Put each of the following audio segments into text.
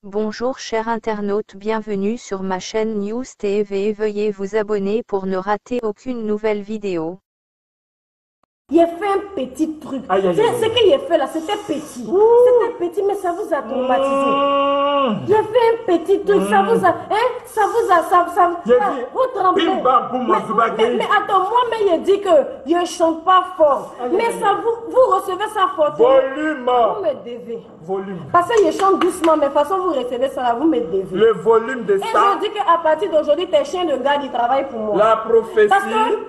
Bonjour chers internautes, bienvenue sur ma chaîne News TV. Veuillez vous abonner pour ne rater aucune nouvelle vidéo. Il a fait un petit truc. Ce qu'il a fait là, c'était petit. C'était petit, mais ça vous a traumatisé. Il a fait un petit truc, ça vous a... vous tremblez. Mais attends, moi-même, il dit que je ne chante pas fort. Mais ça, vous recevez ça fort. Volume. Vous me devez. Volume. Parce que je chante doucement, mais de toute façon, vous recevez ça là, vous me devez. Le volume de ça. Et je dis qu'à partir d'aujourd'hui, tes chiens de garde, ils travaillent pour moi. La prophétie. Parce que,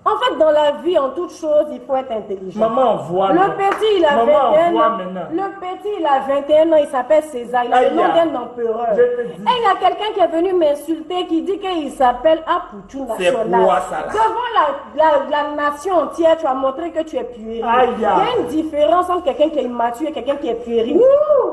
en fait, dans la vie, en toute chose, il faut être intelligent. Maman, voit. Le petit, il a 21 ans. Le petit, il a 21 ans, il s'appelle César. Il a le nom d'un empereur. Et il y a quelqu'un qui est venu m'insulter, qui dit qu'il s'appelle Apoutou National. C'est quoi ça là? Devant la nation entière, tu as montré que tu es puéril. Il y a une différence entre quelqu'un qui est immature et quelqu'un qui est puéril.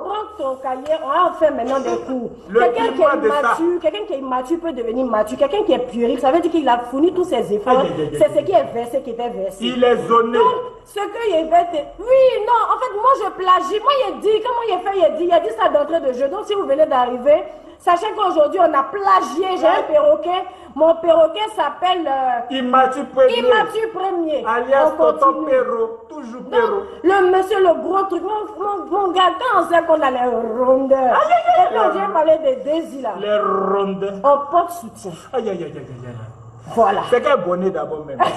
Prends ton cahier, on va en faire maintenant des cours. Quelqu'un qui est immature peut devenir mature. Quelqu'un qui est puéril, ça veut dire qu'il a fourni tous ses efforts. C'est ce qui est versé qui était versé. Il est zoné. Donc, ce qu'il a fait, oui, non, en fait, moi je plagie. Moi, il a dit, comment il a fait, il a dit ça d'entrée de jeu. Donc, si vous venez d'arriver, sachez qu'aujourd'hui, on a plagié. J'ai un perroquet. Mon perroquet s'appelle Immature Premier. Immature Premier. Alias Tonton Perro. Toujours Perro. Le monsieur, le gros truc. Mon gars, quand on sait qu'on a les rondeurs. Et quand j'ai parlé des désirs là. Les rondeurs. On porte soutien. Aïe. Voilà. C'est quel bonnet d'abord même. On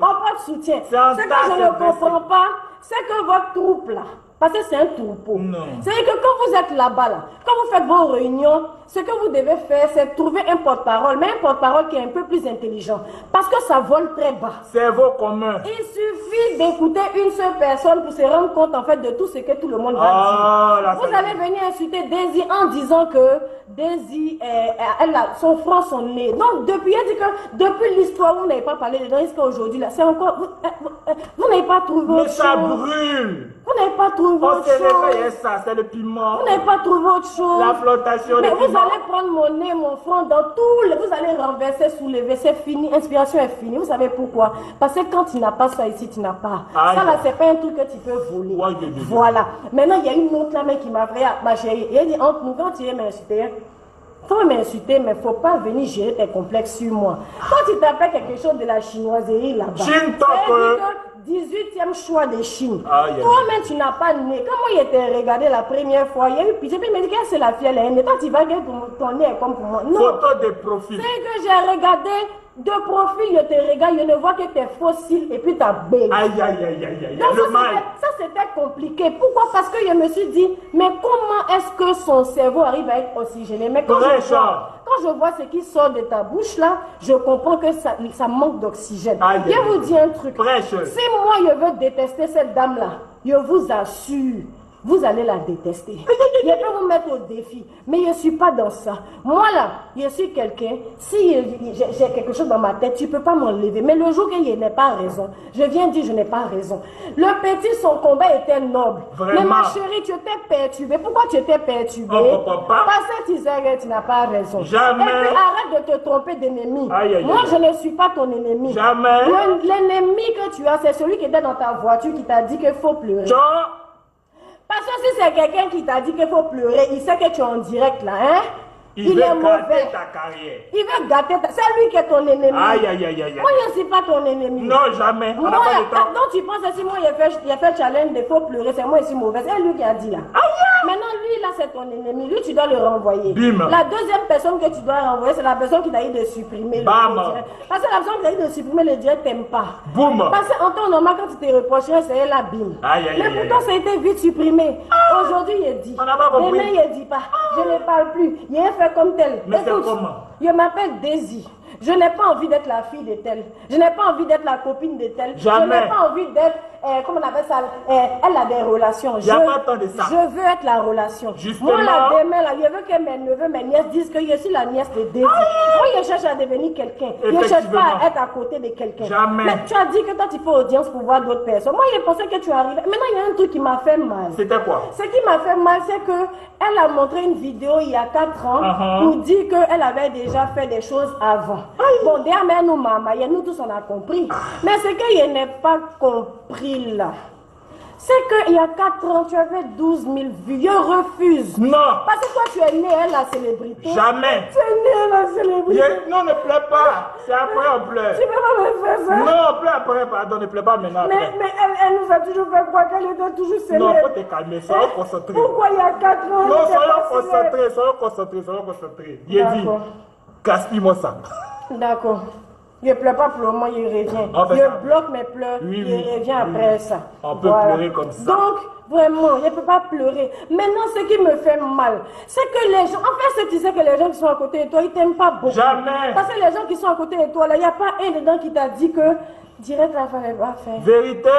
porte soutien. Ce que je ne comprends pas, c'est que votre troupe là, parce que c'est un troupeau. C'est-à-dire que quand vous êtes là-bas, là, quand vous faites vos réunions, ce que vous devez faire, c'est trouver un porte-parole, mais un porte-parole qui est un peu plus intelligent. Parce que ça vole très bas. Cerveau commun. Il suffit d'écouter une seule personne pour se rendre compte en fait de tout ce que tout le monde va dire. Vous allez venir insulter Daisy en disant que Daisy, elle a son front, son nez. Donc depuis, elle dit que depuis l'histoire, vous n'avez pas parlé de risque aujourd'hui là. C'est encore, vous n'avez pas trouvé autre chose. Mais ça brûle. Vous n'avez pas trouvé autre chose. Ça, c'est le piment. Vous n'avez pas trouvé autre chose. La flottation de vous allez prendre mon nez, mon front, dans tout le... Vous allez renverser, soulever, c'est fini. Inspiration est finie. Vous savez pourquoi? Parce que quand tu n'as pas ça ici, tu n'as pas. Ça là, c'est pas un truc que tu peux voler. Voilà. Maintenant, il y a une autre là, qui m'a fait, ma chérie. Elle dit, entre nous, quand tu es m'insulter, faut m'insulter, mais faut pas venir gérer tes complexes sur moi. Quand tu t'appelles quelque chose de la chinoiserie là-bas, 18e choix de Chine. Toi-même, tu n'as pas de nez. Comment il était regardé la première fois? Il y a eu pitié. Puis il m'a dit que c'est la fille, elle est nez. Toi, tu vas dire ton nez est comme pour moi. Non. Photo de profil. C'est que j'ai regardé de profil, je te regarde, je ne vois que tes fossiles et puis ta belle. Aïe. Donc ça, c'était compliqué. Pourquoi? Parce que je me suis dit, mais comment est-ce que son cerveau arrive à être oxygéné? Mais quand je vois ce qui sort de ta bouche là, je comprends que ça manque d'oxygène. Je vous dis un truc. Si moi je veux détester cette dame là, je vous assure, vous allez la détester. Je peux vous mettre au défi, mais je ne suis pas dans ça. Moi là, je suis quelqu'un, si j'ai quelque chose dans ma tête, tu ne peux pas m'enlever. Mais le jour que je n'ai pas raison, je viens dire je n'ai pas raison. Le petit, son combat était noble. Vraiment? Mais ma chérie, tu étais perturbée. Pourquoi tu étais perturbée? Parce que tu sais que tu n'as pas raison. Jamais. Et puis arrête de te tromper d'ennemi. Moi, je ne suis pas ton ennemi. Jamais. L'ennemi que tu as, c'est celui qui était dans ta voiture qui t'a dit qu'il faut pleurer. Parce que si c'est quelqu'un qui t'a dit qu'il faut pleurer, il sait que tu es en direct là, hein? Il veut gâter ta carrière. Il veut gâter ta... C'est lui qui est ton ennemi. Aïe. Moi, je ne suis pas ton ennemi. Non, jamais. Moi, donc tu penses que si moi, il a fait challenge de faut pleurer, c'est moi ici mauvaise. C'est lui qui a dit là. Maintenant, lui, là, c'est ton ennemi. Lui, tu dois le renvoyer. Bim. La deuxième personne que tu dois renvoyer, c'est la personne qui t'a dit de supprimer le direct. Parce que la personne qui t'a dit de supprimer le direct, t'aime pas. Boum. Parce qu'en temps normal, quand tu te reproches, c'est la bim. Mais pourtant, ça a été vite supprimé. Aujourd'hui, il dit. Demain, il dit pas. Je ne parle plus. Il est fait comme tel. Écoute, je m'appelle Daisy. Je n'ai pas envie d'être la fille de tel. Je n'ai pas envie d'être la copine de tel. Jamais. Je n'ai pas envie d'être, comment on appelle ça, elle a des relations. Il n'y a pas tant de ça. Je veux être la relation. Justement. Moi, là, demain, là, je veux que mes neveux, mes nièces disent que je suis la nièce de Daisy. Moi, je cherche à devenir quelqu'un. Je ne cherche pas à être à côté de quelqu'un. Jamais. Mais tu as dit que toi, tu fais audience pour voir d'autres personnes. Moi, je pensais que tu arrivais. Maintenant, il y a un truc qui m'a fait mal. C'était quoi? Ce qui m'a fait mal, c'est que elle a montré une vidéo il y a 4 ans pour dire qu'elle avait déjà fait des choses avant. Bon, derrière nous, maman, nous tous on a compris. Mais ce que je n'ai pas compris là, C'est qu'il y a 4 ans, tu avais 12 000 vues. Je refuse. Non. Parce que toi, tu es né à la célébrité. Jamais. Tu es né à la célébrité. Non, ne pleure pas. C'est après on pleure. Tu peux pas me faire ça. Non, pleure après, pardon, ne pleure pas maintenant. Mais elle nous a toujours fait croire qu'elle était toujours célèbre. Non, faut te calmer, soyons concentrés. Pourquoi il y a 4 ans? Non, soyons concentrés. Il dit, gaspille-moi ça. D'accord. Je pleure pas pour le moment, il revient. Je bloque mes pleurs, il revient après ça. On peut pleurer comme ça. Donc, vraiment, je ne peux pas pleurer. Maintenant, ce qui me fait mal, c'est que les gens, en fait, tu sais que les gens qui sont à côté de toi, ils t'aiment pas beaucoup. Jamais. Parce que les gens qui sont à côté de toi, là, il n'y a pas un dedans qui t'a dit que direct, il fallait pas faire. Vérité.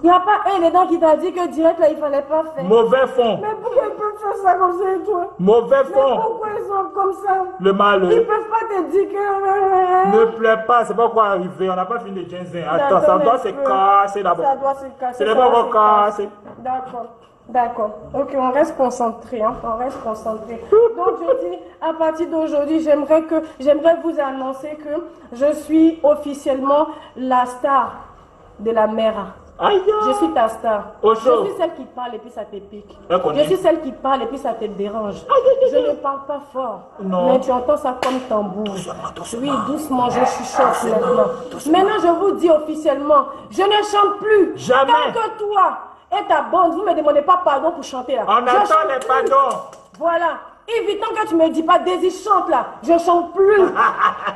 Il n'y a pas un dedans qui t'a dit que direct, là, il fallait pas faire. Mauvais fond. Mais pourquoi ils peuvent faire ça comme ça, toi? Mauvais fond. Mais pourquoi ils sont comme ça? Le malheur. Ils peuvent pas te dire que... Ne pleure pas, c'est pas quoi arriver. On n'a pas fini de Jensen. Attends, ça doit se casser d'abord. Ça doit se casser. Ce n'est pas encore cassé. D'accord. D'accord. Ok, on reste concentré. Hein? On reste concentré. Donc, je dis, à partir d'aujourd'hui, j'aimerais vous annoncer que je suis officiellement la star de la Mera. Aïe. Je suis ta star. Je suis celle qui parle et puis ça te pique. Je suis celle qui parle et puis ça te dérange. Je ne parle pas fort. Non. Mais tu entends ça comme tambour. Oui, doucement, je chuchote maintenant. Maintenant, je vous dis officiellement, je ne chante plus. Jamais. Tant que toi et ta bande, vous ne me demandez pas pardon pour chanter là. On attend les pardons. Voilà. Évitant que tu ne me dis pas, Daisy chante là. Je chante plus.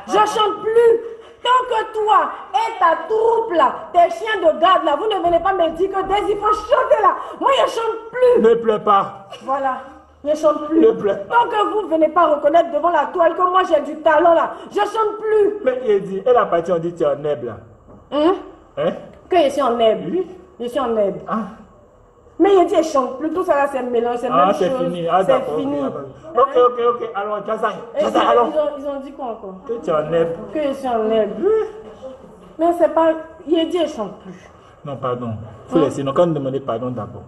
Je chante plus. Tant que toi et ta troupe là, tes chiens de garde là, vous ne venez pas me dire que Daisy, il faut chanter là. Moi, je chante plus. Ne pleure pas. Voilà. Je chante plus. Ne pleure pas. Tant que vous ne venez pas reconnaître devant la toile que moi j'ai du talent là, je chante plus. Mais il dit, elle a parti, on dit tu es en neb là. Hein? Que je suis en neb. Oui. Je suis en neb. Ah. Mais il dit, je chante plus. Tout ça là, c'est mélange, c'est même chose. C'est fini. Ah, c'est fini. Ok. Alors, Jaza, alors. Ils ont dit quoi encore? Que tu es en neb. Que je suis en neb. Mais c'est pas... Il dit, je chante plus. Non, pardon. Faut laisser. Non, quand on demandait pardon d'abord.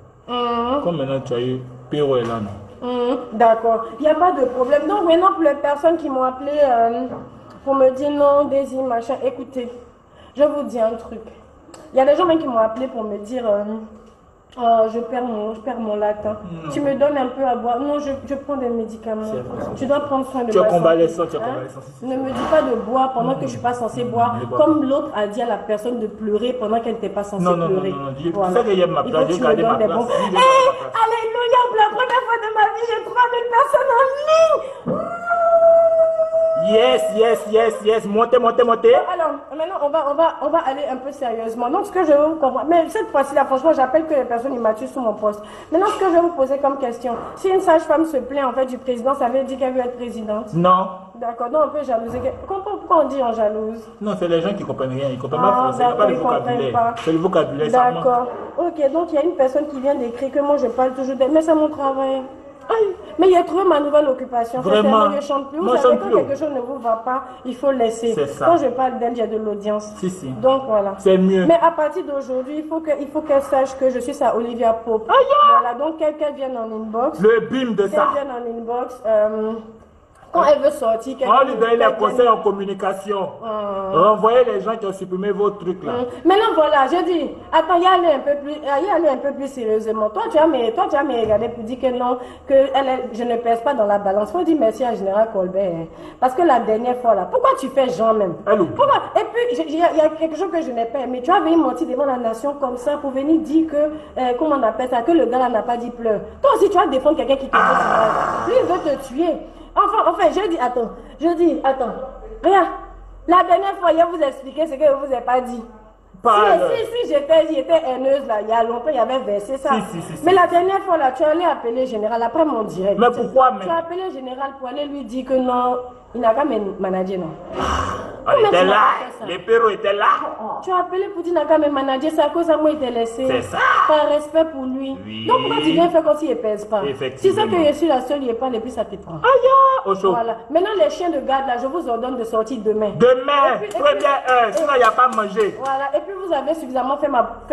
Comme maintenant tu as eu Péro et là, non. D'accord. Il n'y a pas de problème. Donc maintenant, pour les personnes qui m'ont appelé pour me dire non, Daisy, machin, écoutez, je vous dis un truc. Il y a des gens même qui m'ont appelé pour me dire je perds mon latin. Tu me donnes un peu à boire. Non, je prends des médicaments. Tu dois prendre soin de moi. Tu es convalescent, tu es Hein? convalescent. Ne me dis pas de boire pendant que je ne suis pas censée boire. Comme l'autre a dit à la personne de pleurer pendant qu'elle n'était pas censée pleurer. Non. C'est ça que j'aime ma place. J'ai gardé ma place. Alléluia, pour la première fois de ma vie, j'ai 3000 personnes en ligne. Yes. Montez. Alors, maintenant, on va aller un peu sérieusement. Donc, ce que je veux vous comprendre, mais cette fois-ci, là, franchement, j'appelle que les personnes immatures sous mon poste. Maintenant, ce que je vais vous poser comme question, si une sage-femme se plaint, en fait, du président, ça veut dire qu'elle veut être présidente? Non. D'accord, donc on peut jalouser. Pourquoi on dit on jalouse? Non, c'est les gens qui comprennent rien. Ils comprennent pas français, ils n'ont pas le vocabulaire. C'est le vocabulaire, ça manque. D'accord. Ok, donc il y a une personne qui vient d'écrire que moi, je parle toujours d'elle, mais c'est mon travail. Aïe. Mais il a trouvé ma nouvelle occupation. Vraiment? Je ne chante plus. Vous savez, quand quelque chose ne vous va pas, il faut laisser. C'est ça. Quand je parle d'elle, il y a de l'audience. Si. Donc voilà. C'est mieux. Mais à partir d'aujourd'hui, il faut qu'elle sache que je suis sa Olivia Pope. Voilà, donc quelqu'un vienne en inbox. Le bim de ça. Qu'elle vienne en inbox. Quand elle veut sortir, on lui donne les conseils en communication. Renvoyez les gens qui ont supprimé vos trucs là. Maintenant voilà, je dis, attends, y aller un peu plus sérieusement. Toi tu as me regardé pour dire que non, que je ne pèse pas dans la balance. Faut dire merci à Général Colbert. Hein. Parce que la dernière fois là, pourquoi tu fais genre même? Pourquoi? Et puis il y a quelque chose que je n'ai pas aimé. Tu as venu mentir devant la nation comme ça pour venir dire que, comment on appelle ça, que le gars là n'a pas dit pleurs. Toi aussi tu vas défendre quelqu'un qui te dit, lui il veut te tuer. Enfin, je dis, attends, regarde, la dernière fois, je vous expliqué ce que je vous ai pas dit. Si j'étais haineuse là, il y a longtemps, il y avait versé ça. Mais la dernière fois là, tu allais appeler Général après mon direct. Mais pourquoi Tu as appelé Général pour aller lui dire que non, il n'a qu'à me manager, non. On était là, les perros étaient là. Tu as appelé pour dire qu'il n'a qu'à me manager, c'est à cause de moi il t'a laissé. C'est ça. Par respect pour lui. Oui. Donc pourquoi tu viens faire comme s'il ne pèse pas? Si c'est que je suis la seule, il parle et puis ça te prend. Au chaud. Voilà. Maintenant les chiens de garde là, je vous ordonne de sortir demain. Première heure, sinon il n'y a pas à manger. Voilà, et puis vous avez suffisamment fait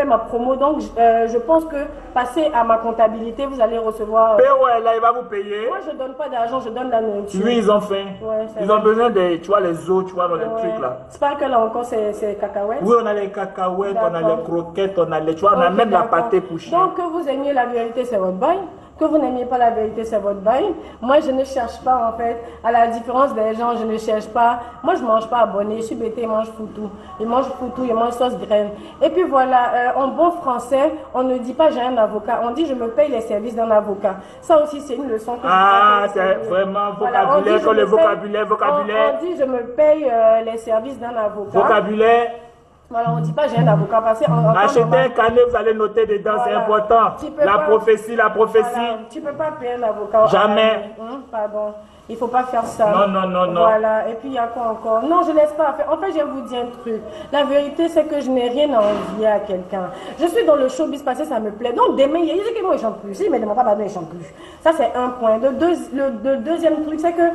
ma promo, donc je pense que passer à ma comptabilité, vous allez recevoir... Là, il va vous payer. Moi je donne pas d'argent, je donne la nourriture. Oui, ils ont faim. Ouais, Ils ont besoin de, tu vois, les os, tu vois, dans les trucs là. C'est pas que là encore, c'est cacahuètes? Oui, on a les cacahuètes, on a les croquettes, on a les, tu vois, on a même la pâté pour chien. Donc, que vous aimiez la vérité, c'est votre bail. Que vous n'aimiez pas la vérité, c'est votre bail. Moi, je ne cherche pas, en fait, à la différence des gens, je ne cherche pas. Moi, je ne mange pas abonné, je suis bêté, je mange foutou. Je mange foutou, je mange sauce graine. Et puis voilà, en bon français, on ne dit pas j'ai un avocat, on dit je me paye les services d'un avocat. Ça aussi, c'est une leçon que c'est vraiment vocabulaire, voilà, le vocabulaire. On dit je me paye les services d'un avocat. Vocabulaire. Voilà, on ne dit pas j'ai un avocat parce que achetez un carnet, vous allez noter dedans, voilà. C'est important. La prophétie. Voilà. Tu ne peux pas payer un avocat. Jamais. Pardon. Il ne faut pas faire ça. Non. Voilà. Et puis il y a quoi encore? Non, je ne laisse pas faire. En fait, je vais vous dire un truc. La vérité, c'est que je n'ai rien à envier à quelqu'un. Je suis dans le showbiz parce que ça me plaît. Donc demain, il y a des gens qui ne chantent plus. Si, mais ne m'ont pas pardon, ils ne chantent plus. Ça, c'est un point. Le deuxième truc, c'est que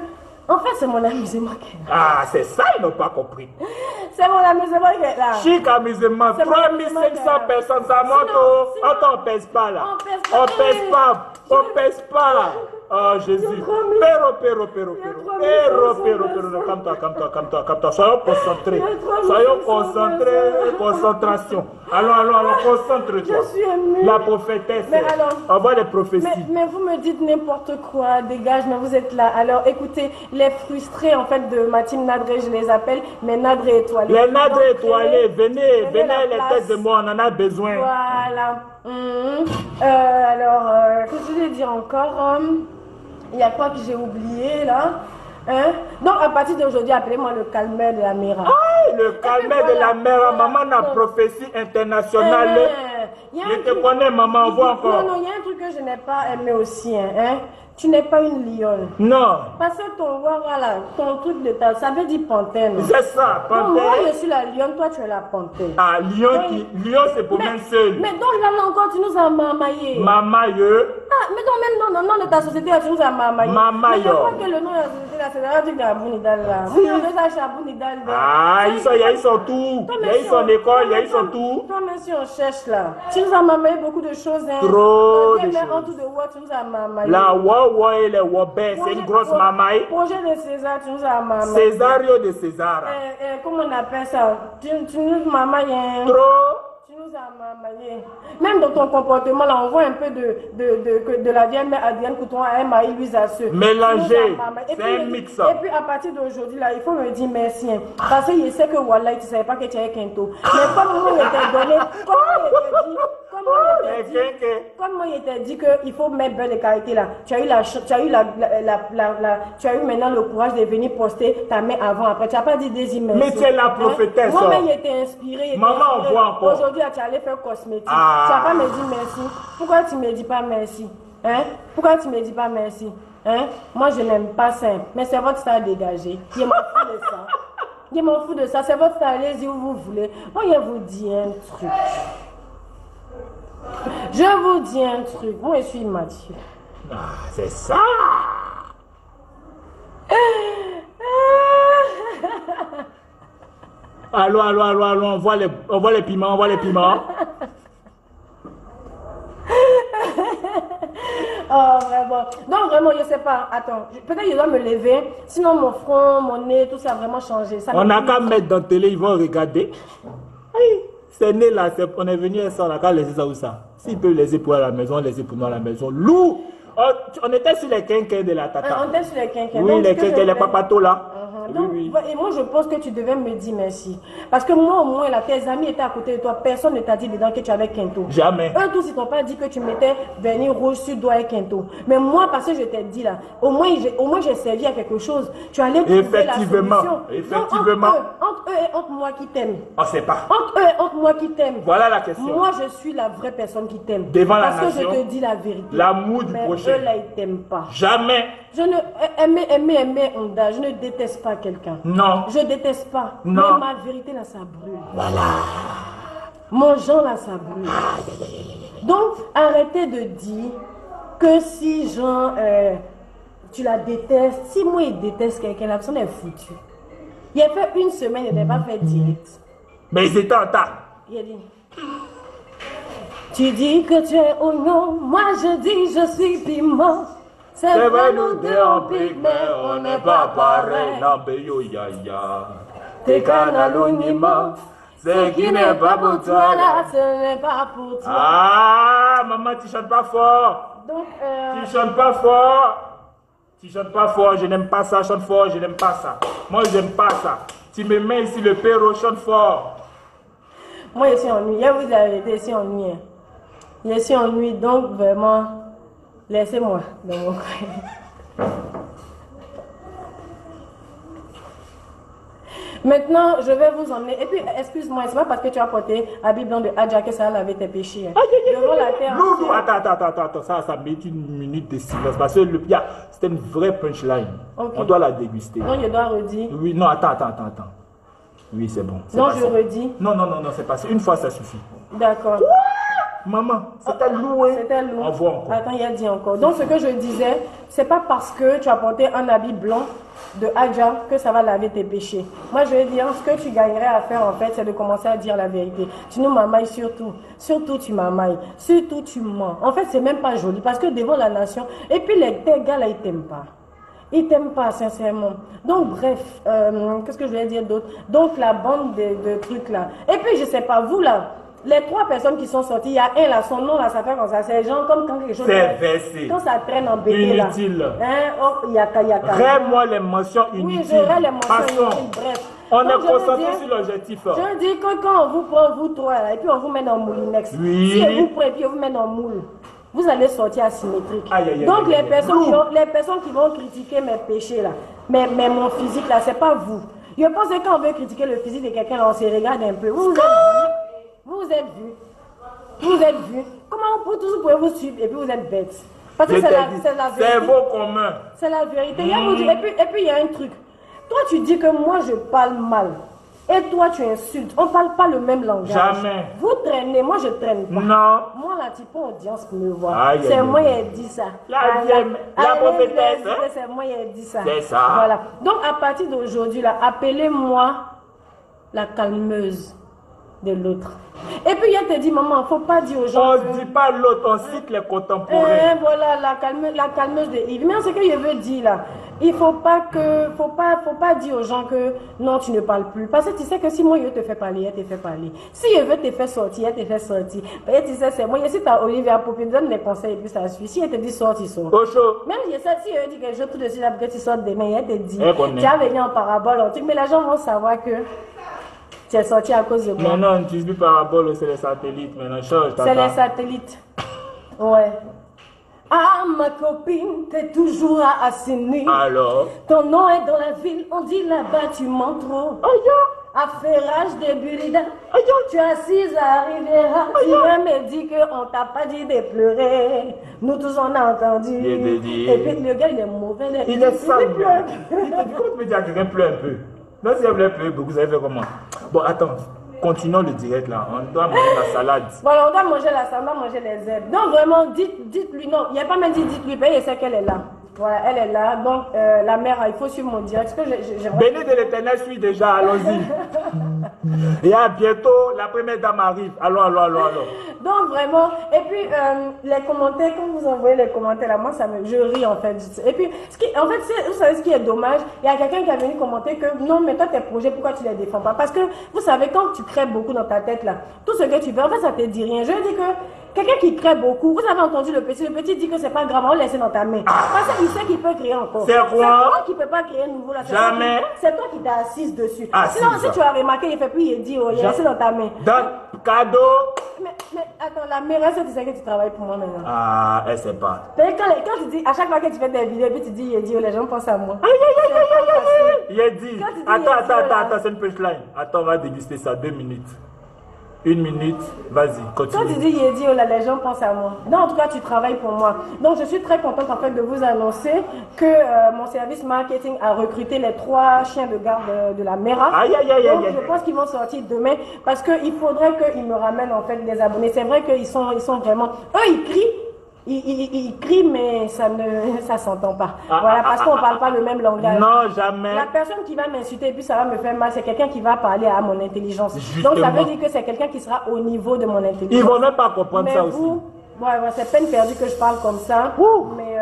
en fait, c'est mon amusement qui est là. Ah, c'est ça, ils n'ont pas compris. C'est mon amusement qui est là. Chic amusement. 3500 personnes, ça monte. On ne pèse pas là. On pèse pas. Oh Jésus. Pero. Calme-toi. Soyons concentrés. Concentration. Allons, concentre-toi. Je suis émue. La prophétesse. On voit les prophéties. Mais vous me dites n'importe quoi. Dégage, mais vous êtes là. Alors écoutez, les frustrés en fait de ma team Nadré, je les appelle mes Nadré étoilés. Les Nadré étoilés, venez les têtes de moi, on en a besoin. Voilà. Alors, qu'est-ce que je vais dire encore? Il y a quoi que j'ai oublié là? Donc à partir d'aujourd'hui, appelez-moi le calmeur de la Mera. Ah, le calmeur de la Mera, maman a prophétie internationale. Je te connais, maman, on voit encore. Non, il y a un truc que je n'ai pas aimé aussi. Tu n'es pas une lionne. Non. Parce que voilà, ton truc de ta, ça veut dire panthère. C'est ça, panthère. Donc, moi, je suis la lionne, toi, tu es la panthère. Ah, lion, c'est pour même seul. Mais donc là encore, tu nous as mamaillé. Mamailleux. Ah, mais donc même dans le nom de ta société, tu nous as mamaillé. Mamailleux. Mais je crois que le nom de la société, là, c'est la truc de Abounidal, là. Oui, on est à Chabounidal. Ah, ils sont tout. Il y a eu son école, il y a eu son tout. Toi, même si on cherche, là, tu nous as mamaillé beaucoup de choses. Trop de choses. En tout de what, tu nous as mamaillé. La et les wobés, c'est une grosse mamaille. Projet de César, tu nous as mamaillé. Césario de César. Comment on appelle ça? Tu nous mamaillé. Trop. Tu nous as mamaillé. Même dans ton comportement, là, on voit un peu de la vieille mère Adrienne Couton à Maï Louise Asseux. Mélangé. C'est un mix. Et puis à partir d'aujourd'hui, là, il faut me dire merci. Parce que je sais que Wallah, tu ne savais pas que tu avais Kento. Mais comme moi, il était donné, comme moi, il t'a dit qu'il faut mettre belle de qualité là. Tu as eu maintenant le courage de venir poster ta main avant, après. Tu n'as pas dit des images. Mais tu es la prophétesse. Moi-même, il était inspiré. Maman, on voit encore. Aujourd'hui, tu allé faire cosmétique. Tu n'as pas me dit merci. Pourquoi tu ne me dis pas merci? Pourquoi tu ne me dis pas merci? Moi, je n'aime pas ça. Mais c'est votre style dégagé. Je m'en fous de ça. Je m'en fous de ça. C'est votre style. Allez-y où vous voulez. Moi, je vous dis un truc. Je vous dis un truc, moi je suis Mathieu. Ah, c'est ça. Allons, on voit les piments, Oh, vraiment. Non, vraiment, je sais pas. Attends, peut-être je dois me lever. Sinon, mon front, mon nez, tout ça a vraiment changé. Ça on n'a qu'à mettre dans la télé, ils vont regarder. Oui. C'est né là, on est venu à ça, on a qu'à laisser ça où ça. S'ils peuvent laisser pour à la maison, laisser pour nous à la maison. Lourd! On était sur les quinquins de la tata. On était sur les quinquins. Oui, les quinquins, les papatos là. Donc, oui. Et moi, je pense que tu devais me dire merci. Parce que moi, au moins, là, tes amis étaient à côté de toi. Personne ne t'a dit dedans que tu avais Kento. Jamais. Eux tous, ils t'ont pas dit que tu mettais vernis rouge sur doigt et Kento. Mais moi, parce que je t'ai dit là, au moins j'ai servi à quelque chose. Tu allais trouver la solution. Effectivement. Entre eux et entre moi qui t'aime. On sait pas. Entre eux et entre moi qui t'aime. Voilà la question. Moi, je suis la vraie personne qui t'aime. Devant la nation. Parce que je te dis la vérité. L'amour du prochain. Eux là, ils t'aiment pas. Jamais. Je ne aimer, Onda. Je ne déteste pas quelqu'un. Non. Je déteste pas. Non. Mais ma vérité là, ça brûle. Voilà. Mon genre là, ça brûle. Donc, arrêtez de dire que si Jean, tu la détestes, si moi il déteste quelqu'un, la personne est foutue. Il a fait une semaine, il n'avait pas fait direct. Mais ils étaient en retard. Il a dit, tu dis que tu es oignon, moi je dis je suis piment. C'est vrai, nous deux on pique, mais on n'est pas pareil. Nambeyo yaya. T'es canalunima. Ce qui n'est pas pour toi là, ce n'est pas pour toi. Ah, maman, tu chantes pas fort. Donc, tu chantes pas fort. Tu chantes pas fort, je n'aime pas ça, chante fort, je n'aime pas ça. Moi, je n'aime pas ça. Tu me mets ici le perro, chante fort. Moi, je suis ennuyée, vous avez été ici ennuyée. Je suis ennuyée, donc vraiment, laissez-moi dans mon coin. Maintenant, je vais vous emmener. Et puis, excuse-moi, c'est pas parce que tu as porté habit blanc de Adja que ça a lavé tes péchés. Hein. Devant la terre. Non, attends, ça mérite une minute de silence. Parce que c'était une vraie punchline. Okay. On doit la déguster. Non, je dois redire. Oui, non, attends. Oui, c'est bon. Non, je redis. Non, c'est passé. Une fois, ça suffit. D'accord. Maman, c'était lourd. C'était lourd. On voit encore. Attends, il a dit encore. Donc, ce que je disais, c'est pas parce que tu as porté un habit blanc de Adja que ça va laver tes péchés. Moi, je vais dire, ce que tu gagnerais à faire, en fait, c'est de commencer à dire la vérité. Tu nous mamailles surtout. Surtout, tu mamailles. Surtout, tu mens. En fait, c'est même pas joli parce que devant la nation, et puis tes gars là, ils t'aiment pas. Ils t'aiment pas, sincèrement. Donc, bref, qu'est-ce que je voulais dire d'autre? Donc, la bande de trucs là. Et puis, je sais pas, vous là, les 3 personnes qui sont sorties, il y a un là, son nom là, ça fait comme ça. C'est genre comme quand quelque chose. C'est versé. Quand ça traîne en bébé là. Inutile. Hein? Oh, yaka. Rêve-moi les mentions inutiles. Oui, je rêve les mentions inutiles. Bref. On est concentré sur l'objectif. Je dis que quand on vous prend, vous 3 là, et puis on vous met dans le moulinex. Oui. Si on vous prend et puis on vous met dans le moule, vous allez sortir asymétrique. Donc les personnes qui vont critiquer mes péchés là, mais mon physique là, c'est pas vous. Je pense que quand on veut critiquer le physique de quelqu'un, on se regarde un peu. Vous êtes vu. Comment vous pouvez vous suivre et puis vous êtes bête. Parce que c'est la vérité. C'est vos communs. C'est la vérité. Et puis il y a un truc. Toi tu dis que moi je parle mal. Et toi tu insultes. On ne parle pas le même langage. Jamais. Vous traînez, moi je traîne pas. Non. Moi la type audience me voit. C'est moi qui ai dit ça. La prophétesse. C'est moi qui ai dit ça. C'est ça. Voilà. Donc à partir d'aujourd'hui là, appelez-moi la calmeuse de l'autre. Et puis il te dit, maman, il ne faut pas dire aux gens. On ne dit pas l'autre, on cite les contemporains. Voilà, la calmeuse de Yves. Mais ce que je veux dire là, il ne faut pas dire aux gens que non, tu ne parles plus. Parce que tu sais que si moi je te fais parler, elle te fait parler. Si je veux te faire sortir, elle te fait sortir. Et tu sais, c'est moi. Si tu as Olivia Poupée, donne des conseils et puis ça suit. Si elle te dit sort, tu sors. Même si elle dit quelque chose tout de suite, après que tu sortes demain, elle te dit, tu as venu en parabole, en truc. Mais les gens vont savoir que tu es sorti à cause de moi. Non, on n'utilise plus parabole, c'est les satellites. Maintenant, change. C'est les satellites. Ouais. Ah, ma copine, t'es toujours à Assini. Alors? Ton nom est dans la ville, on dit là-bas, tu mens trop. À Ferrage de Burida, tu es assise à Riviera. Tu me dis qu'on t'a pas dit de pleurer. Nous tous on a entendu. Et puis le gars, il est mauvais. Il est sale. Il te dit, comment tu peux dire à quelqu'un pleure un peu? Non, si elle voulait pleurer beaucoup, vous savez faire comment? Bon, attends. Continuons le direct là. On doit manger la salade. Voilà, on doit manger la salade, on doit manger les herbes. Donc vraiment, dites-lui, non, il n'y a pas même dit dites-lui, mais il sait qu'elle est là. Voilà, elle est là. Donc la mère, il faut suivre mon direct. Béni de l'Éternel suit déjà, allons-y. Et à bientôt, la première dame arrive. Allons. Donc vraiment, et puis les commentaires, quand vous envoyez les commentaires là, moi je ris en fait. Et puis, vous savez ce qui est dommage, il y a quelqu'un qui a venu commenter que non, mais toi tes projets, pourquoi tu les défends pas? Parce que vous savez, quand tu crées beaucoup dans ta tête là, tout ce que tu veux, en fait ça te dit rien. Je dis que quelqu'un qui crée beaucoup, vous avez entendu le petit dit que c'est pas grave, on laisse dans ta main. Parce qu'il sait qu'il peut créer encore. C'est quoi? Qui peut pas créer nouveau là. Jamais. C'est toi qui t'es assise dessus. Sinon, si tu as remarqué, il fait plus, il dit, oh, il est laissé dans ta main. Dans cadeau. Mais attends, la mère, est-ce que tu sais que tu travailles pour moi maintenant? Ah, elle sait pas. Mais quand tu dis, à chaque fois que tu fais des vidéos, puis tu dis, il dit, oh, les gens pensent à moi. Il a dit. Attends, c'est une punchline. Attends, on va déguster ça, 2 minutes. 1 minute, vas-y, continue. Quand tu dis Yedi, oh là, les gens pensent à moi. Non, en tout cas, tu travailles pour moi. Donc, je suis très contente en fait de vous annoncer que mon service marketing a recruté les 3 chiens de garde de la Mera. Donc, je pense qu'ils vont sortir demain parce qu'il faudrait qu'ils me ramènent en fait des abonnés. C'est vrai qu'ils sont vraiment... Eux, ils crient. Il crie, mais ça ne s'entend pas. Voilà, parce qu'on ne parle pas le même langage. Non, jamais. La personne qui va m'insulter et puis ça va me faire mal, c'est quelqu'un qui va parler à mon intelligence. Justement. Donc ça veut dire que c'est quelqu'un qui sera au niveau de mon intelligence. Ils ne vont même pas comprendre mais ça vous, aussi. Ouais, c'est peine perdue que je parle comme ça. Mais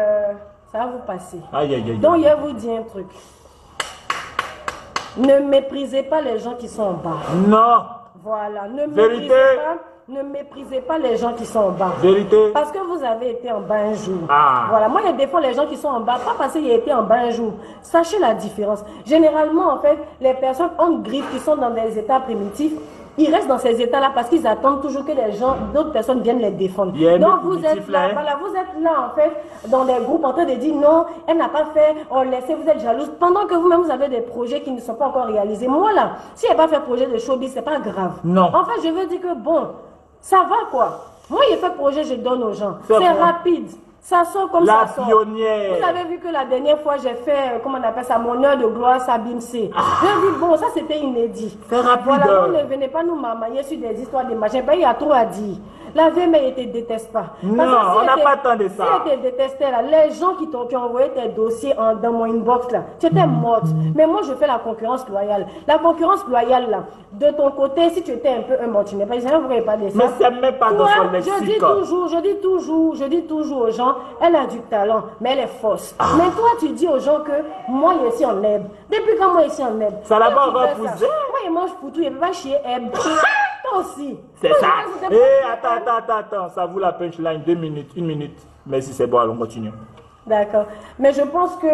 Ça va vous passer. Aïe, aïe, aïe. Donc, je vais vous dire un truc. Ne méprisez pas les gens qui sont en bas. Non. Voilà. Ne méprisez pas les gens qui sont en bas. Vérité. Parce que vous avez été en bas un jour. Ah. Voilà. Moi, je défends les gens qui sont en bas, pas parce qu'ils ont été en bas un jour. Sachez la différence. Généralement, en fait, les personnes en griffe qui sont dans des états primitifs, ils restent dans ces états-là parce qu'ils attendent toujours que les gens, d'autres personnes viennent les défendre. Donc vous êtes là, voilà, vous êtes là en fait, dans des groupes en train de dire non, elle n'a pas fait, on laissez, vous êtes jalouse, pendant que vous-même vous avez des projets qui ne sont pas encore réalisés. Moi là, si elle n'a pas fait projet de showbiz, c'est pas grave. Non. En fait, je veux dire que bon, ça va quoi. Moi, j'ai fait projet, je donne aux gens. C'est rapide. Ça sort comme ça sort. Pionnière. Vous avez vu que la dernière fois, j'ai fait, comment on appelle ça, mon heure de gloire, Sabine C. Je dis, bon, ça c'était inédit. C'est rapide. Voilà, on ne venez pas nous mamailler sur des histoires de machin. Ben, il y a trop à dire. La vie, mais il ne te déteste pas. Non, on n'a pas tant de ça. Si elle te détestait, là, les gens qui t'ont envoyé tes dossiers dans mon inbox, là, tu étais morte. Mais moi, je fais la concurrence loyale. La concurrence loyale, là, de ton côté, si tu étais un peu un mort, tu n'es pas, je ne pourrais pas dire ça. Mais c'est même pas dans son lexique. Je dis toujours aux gens, elle a du talent, mais elle est fausse. Mais toi, tu dis aux gens que moi, je suis en herbe. Depuis quand moi, je suis en herbe? Ça l'a pas encore poussé. Moi, je mange pour tout, je ne peux pas chier herbe. Toi aussi. C'est ça. Attends, ça vaut la punchline, 2 minutes, 1 minute. Merci, c'est bon, allons continue. D'accord. Mais je pense que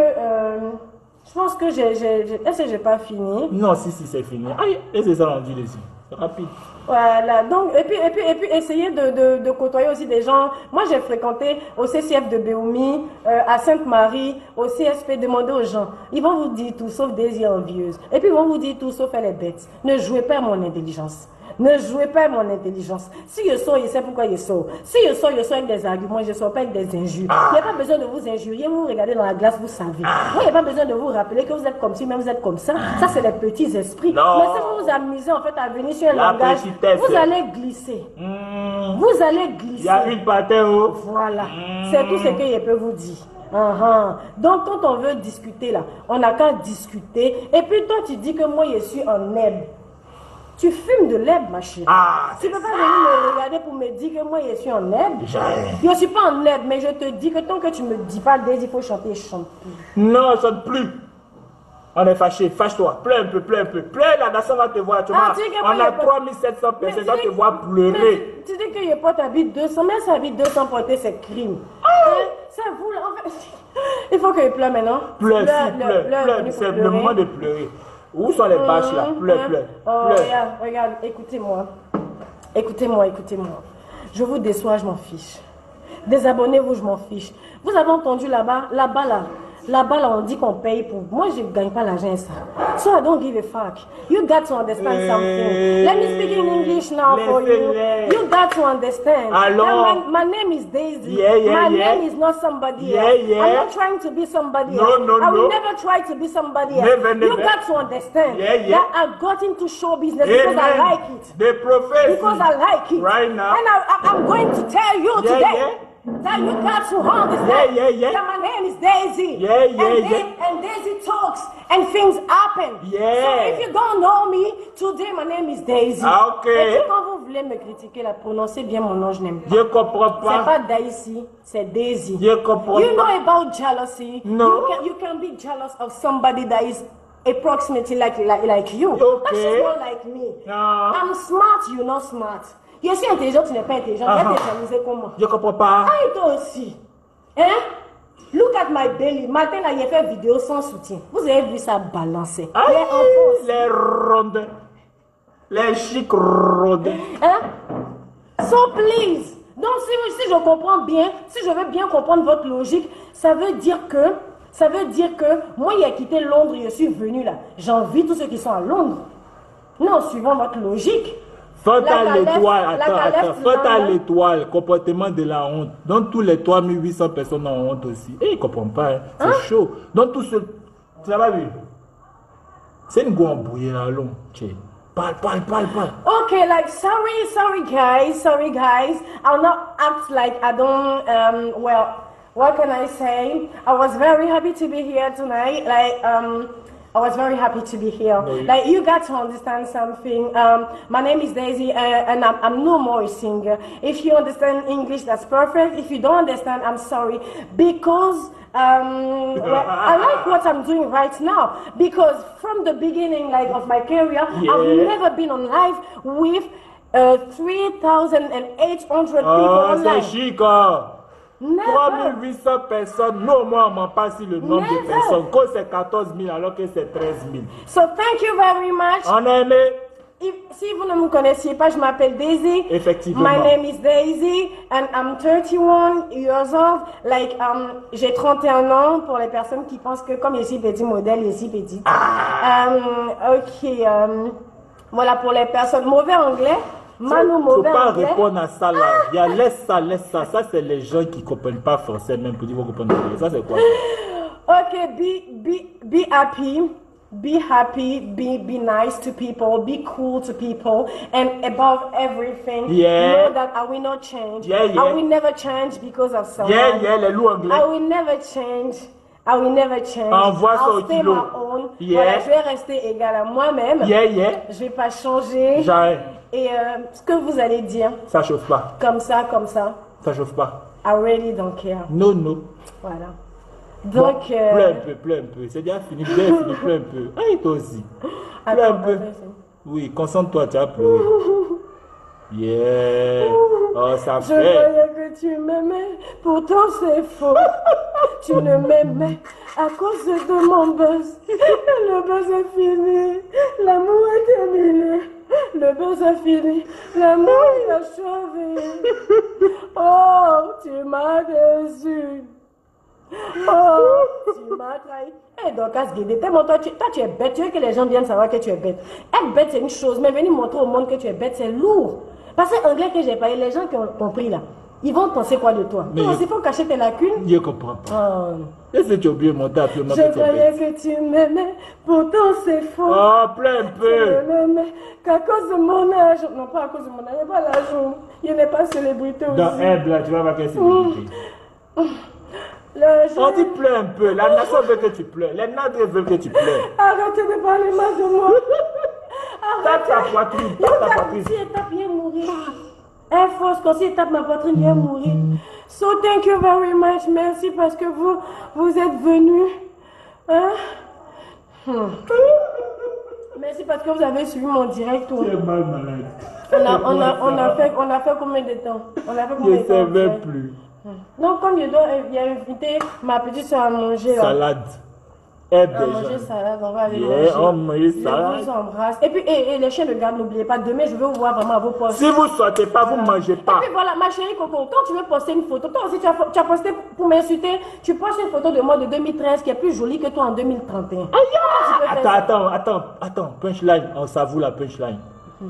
est-ce que j'ai pas fini? Non, si, c'est fini. Aïe, et c'est ça, on dit ici. C'est rapide. Voilà, donc, et puis essayer de côtoyer aussi des gens. Moi, j'ai fréquenté au CCF de Béoumi, à Sainte-Marie, au CSP, demandez aux gens. Ils vont vous dire tout sauf des yeux envieuses. Et puis, ils vont vous dire tout sauf elle est bête. Ne jouez pas à mon intelligence. Ne jouez pas à mon intelligence. Si je sors, je sais pourquoi je sors. Si je sors avec des arguments, je ne sors pas avec des injures. Il n'y a pas besoin de vous injurier, vous regardez dans la glace, vous savez. Moi, il n'y a pas besoin de vous rappeler que vous êtes comme ci, même vous êtes comme ça. Ça, c'est les petits esprits. Non. Mais si vous vous amusez en fait à venir sur un langage, vous allez glisser. Vous allez glisser. Il y a une patin haut. Voilà. C'est tout ce que je peux vous dire. Donc, quand on veut discuter là, on n'a qu'à discuter. Et puis, toi, tu dis que moi, je suis en herbe. Tu fumes de l'herbe, ma chérie. Tu ne peux pas venir me regarder pour me dire que moi, je suis en herbe. Je ne suis pas en herbe, mais je te dis que tant que tu ne me dis pas, il faut chanter, je chante plus. Non, chante plus. On est fâché, fâche-toi. Pleure un peu. Pleure, la nation va te voir. Tu vois, on a 3700 personnes qui vont te voir pleurer. Tu dis que je porte habit 200, mais ça habit 200 porter, c'est crime. C'est vous, là, en fait. Il faut que je pleure maintenant. Pleure, c'est le moment de pleurer. Où sont les bâches là? Pleure. Regarde, écoutez-moi. Écoutez-moi. Je vous déçois, je m'en fiche. Désabonnez-vous, je m'en fiche. Vous avez entendu là-bas, on dit qu'on paye pour... Moi, je ne gagne pas l'argent, ça. So I don't give a fuck. You got to understand something. Let me speak in English now for you. You got to understand. My name is Daisy. My name is not somebody else. I'm not trying to be somebody else. I will never try to be somebody else. You got to understand that I got into show business because I like it. Because I like it. Right now. And I'm going to tell you today. That you got to understand that my name is Daisy. And Daisy talks and things happen. So if you don't know me, today my name is Daisy. Ok. Et puis quand vous voulez me critiquer, là, prononcez bien mon nom, je n'aime pas. Je comprends pas. C'est pas Daisy, c'est Daisy. Je comprends You know pas. about jealousy. No. You can be jealous of somebody that is approximately like you. Okay. But she's not like me. No. I'm smart, you're not smart. Je suis intelligent, tu n'es pas intelligent. Tu es jalousé comme moi. Je comprends pas. Ah, et toi aussi. Hein? Look at my belly. Matin, là, j'ai fait vidéo sans soutien. Vous avez vu ça balancer. Les rondes. Les chics rondes. Hein? So please. Donc, si je comprends bien, si je veux bien comprendre votre logique, ça veut dire que moi, j'ai quitté Londres, je suis venu là. J'envie tous ceux qui sont à Londres. Non, suivant votre logique. Faute à l'étoile, comportement de la honte. Donc tous les 3800 personnes ont honte aussi. Et ils ne comprennent pas, hein. C'est chaud. Donc tout ce... Tu n'as pas vu? C'est une go embrouillée là, long. Parle. Okay, like sorry guys. I'll not act like I don't, well, what can I say? I was very happy to be here tonight. Like, I was very happy to be here. No, like you got to understand something. My name is Daisy, and I'm no more a singer. If you understand English, that's perfect. If you don't understand, I'm sorry. Because well, I like what I'm doing right now. Because from the beginning, like of my career, I've never been on live with 3,800 people online. C'est chic, hein? Never. 3800 personnes, non, moi, on m'en passe le nombre de personnes. Quand c'est 14 000 alors que c'est 13 000. So thank you very much. On a aimé. Si vous ne me connaissiez pas, je m'appelle Daisy. Effectivement. My name is Daisy and I'm 31 years old. Like, j'ai 31 ans pour les personnes qui pensent que comme je suis petit modèle, je suis petite. Voilà pour les personnes. Mauvais anglais. Manu, mauvais faut pas anglais. répondre à ça là. Il y a laisse ça. Ça c'est les gens qui ne comprennent pas français même pour dire qu'ils comprennent anglais. Ça c'est quoi? Ok, be happy. Be happy, be nice to people, be cool to people, and above everything, know that I will not change. I will never change because of someone. Les loups anglais. I will never change. I will never change. Envoie ça au I'll stay kilo. my own. Voilà, je vais rester égale à moi-même. Je vais pas changer. Jamais. Et ce que vous allez dire. Ça chauffe pas. Comme ça. Ça chauffe pas. I really don't care. Non. Voilà. Donc, pleure un peu. C'est déjà fini, pleure un peu. Aïe, toi aussi. Pleure un peu. Oui, concentre-toi, tu as pleuré. Oh, ça je fait. croyais que tu m'aimais, pourtant c'est faux. Tu ne m'aimais à cause de mon buzz. Le buzz est fini, l'amour est terminé. Le buzz est fini, l'amour est achevé. Oh, tu m'as déçu. Oh, tu m'as trahi. Eh, donc, Asguédé, toi, tu es bête. Tu veux que les gens viennent savoir que tu es bête. Être bête, c'est une chose, mais venir montrer au monde que tu es bête, c'est lourd. Parce que l'anglais que j'ai parlé, les gens qui ont compris là, ils vont penser quoi de toi? Toi aussi, il faut cacher tes lacunes. Je comprends pas. Est-ce que tu as oublié mon tas? Je croyais que tu m'aimais, pourtant c'est faux. Oh, plein un peu. Tu m'aimais qu'à cause de mon âge. Non, pas à cause de mon âge, pas l'âge. Il n'est pas célébrité aussi. Dans un blanc, tu vas voir quelle célébrité. On dit pleure un peu. La nation veut que tu pleures. Les nadres veulent que tu pleures. Arrêtez de parler mal de moi. Tape ta poitrine. Tape ta poitrine. Si elle tape, il va mourir. Elle force quand si elle tape ma poitrine, il va mourir. So thank you very much. Merci parce que vous êtes venus. Merci parce que vous avez suivi mon direct. Tu es mal malade. On a fait combien de temps? Je ne sais même plus. Donc, comme je dois inviter ma petite soeur à manger. Salade. À manger salade, on va aller manger. On mange salade. Je vous embrasse. Et puis, les chiens de garde, n'oubliez pas, demain, je vais vous voir vraiment à vos postes. Si vous ne sortez pas, vous ne mangez pas. Et puis voilà, ma chérie Coco, quand tu veux poster une photo, toi aussi, tu as posté pour m'insulter, tu postes une photo de moi de 2013 qui est plus jolie que toi en 2031. Attends, punchline, on s'avoue la punchline.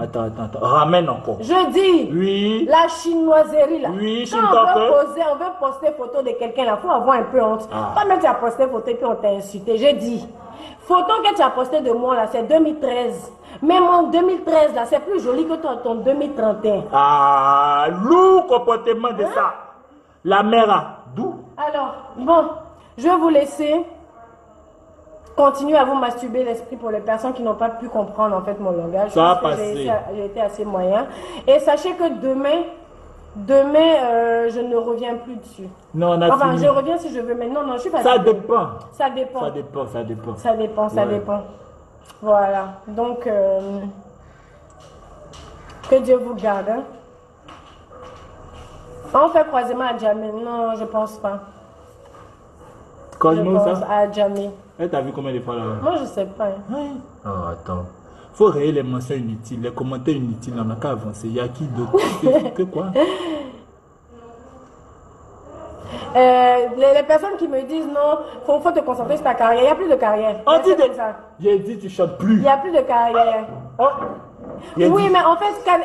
Attends, ramène encore. Je dis, oui, la chinoiserie là. Oui, quand on veut poster photo de quelqu'un là, il faut avoir un peu honte. Pas même tu as posté photo et puis on t'a insulté. Je dis, photo que tu as posté de moi là, c'est 2013. Même en 2013 là, c'est plus joli que ton 2031. Ah, lourd comportement de ça. La mère, d'où? Alors, bon, je vais vous laisser. Continuez à vous masturber l'esprit pour les personnes qui n'ont pas pu comprendre en fait mon langage. Ça a passé. J'ai été assez moyen. Et sachez que demain, je ne reviens plus dessus. Non, on a fini. Je reviens si je veux, mais non, je suis pas. Ça dépend. Ça dépend. Ça dépend. Voilà. Donc, que Dieu vous garde. Hein. On fait croisement à jamais. Non, je pense pas. Quand ça? À jamais. Elle t'a vu combien de fois là? Moi, je sais pas. Hein. Oh, attends. Faut rayer les mentions inutiles, les commentaires inutiles. On n'a qu'à avancer. Il y a qui d'autre? Que quoi? Les personnes qui me disent non, faut te concentrer sur ta carrière. Il n'y a plus de carrière. On dit ça. J'ai dit tu chantes plus. Il n'y a plus de carrière. Oh. Oui, mais en fait, Kane,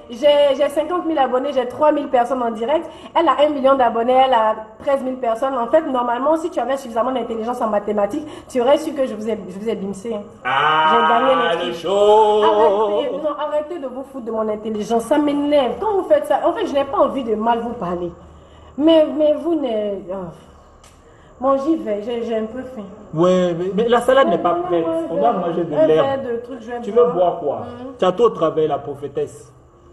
j'ai 50 000 abonnés, j'ai 3 000 personnes en direct. Elle a 1 million d'abonnés, elle a 13 000 personnes. En fait, normalement, si tu avais suffisamment d'intelligence en mathématiques, tu aurais su que je vous ai bimsé. J'ai gagné le show. Arrêtez de vous foutre de mon intelligence, ça m'énerve. Quand vous faites ça, en fait, je n'ai pas envie de mal vous parler. Mais vous ne... Bon, j'y vais, j'ai un peu faim. Ouais, mais la salade n'est pas prête. On doit manger de l'herbe. Tu veux boire quoi? Tu as trop travaillé, la prophétesse.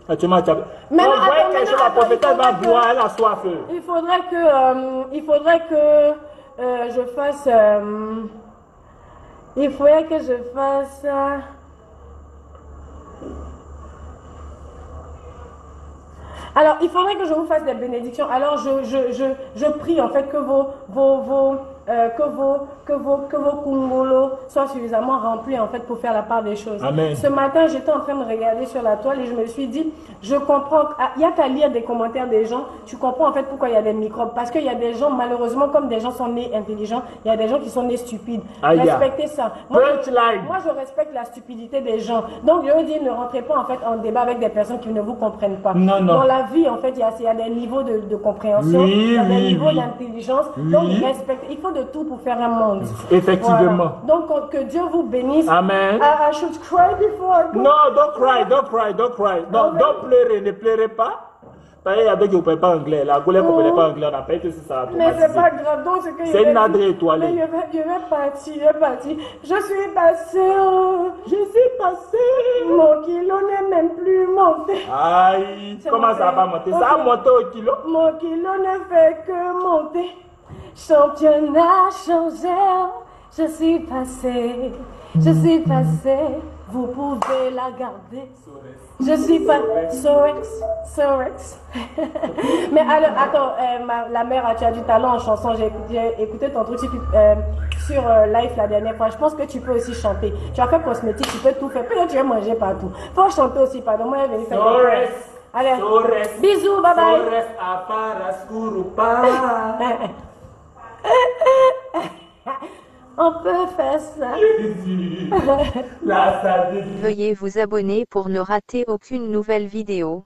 Actuellement, tu as... La prophétesse va boire, elle a soif. Il faudrait que je fasse... il faudrait que je fasse... Alors, il faudrait que je vous fasse des bénédictions. Alors, je prie en fait que vos kungolos soient suffisamment remplis en fait pour faire la part des choses. Amen. Ce matin, j'étais en train de regarder sur la toile et je me suis dit, je comprends, il n'y a qu'à lire des commentaires des gens, tu comprends en fait pourquoi il y a des microbes. Parce qu'il y a des gens, malheureusement, comme des gens sont nés intelligents, il y a des gens qui sont nés stupides. Respectez ça. Moi, je respecte la stupidité des gens. Donc, je veux dire, ne rentrez pas en fait en débat avec des personnes qui ne vous comprennent pas. Non, non. Dans la vie, en fait, il y a des niveaux de compréhension, il y a des niveaux d'intelligence. Donc, respectez. Il faut de tout pour faire un monde. Effectivement. Voilà. Donc, que Dieu vous bénisse. Amen. I should cry before I go. No, don't cry, don't cry, don't cry. Non, don't pleurer, ne pleurez pas. Il y a d'autres qui ne parlent pas anglais. La Goulée ne parle pas anglais, on a payé que c'est ça. Mais c'est pas grave. Donc, c'est une adresse étoilée. Mais je vais partir. Je suis passée. Mon kilo n'est même plus monté. Aïe, comment ça va monter? Ça a monté au kilo? Mon kilo ne fait que monter. Championnat changé. Je suis passée. Vous pouvez la garder. Je suis pas Sorex. Mais alors, attends, la mère, tu as du talent en chanson. J'ai écouté ton truc sur Live la dernière fois. Je pense que tu peux aussi chanter. Tu as fait cosmétique, tu peux tout faire. Peut-être tu veux manger partout. Faut chanter aussi, pardon. Moi, je vais faire. Allez, bisous, bye bye. On peut faire ça. Veuillez vous abonner pour ne rater aucune nouvelle vidéo.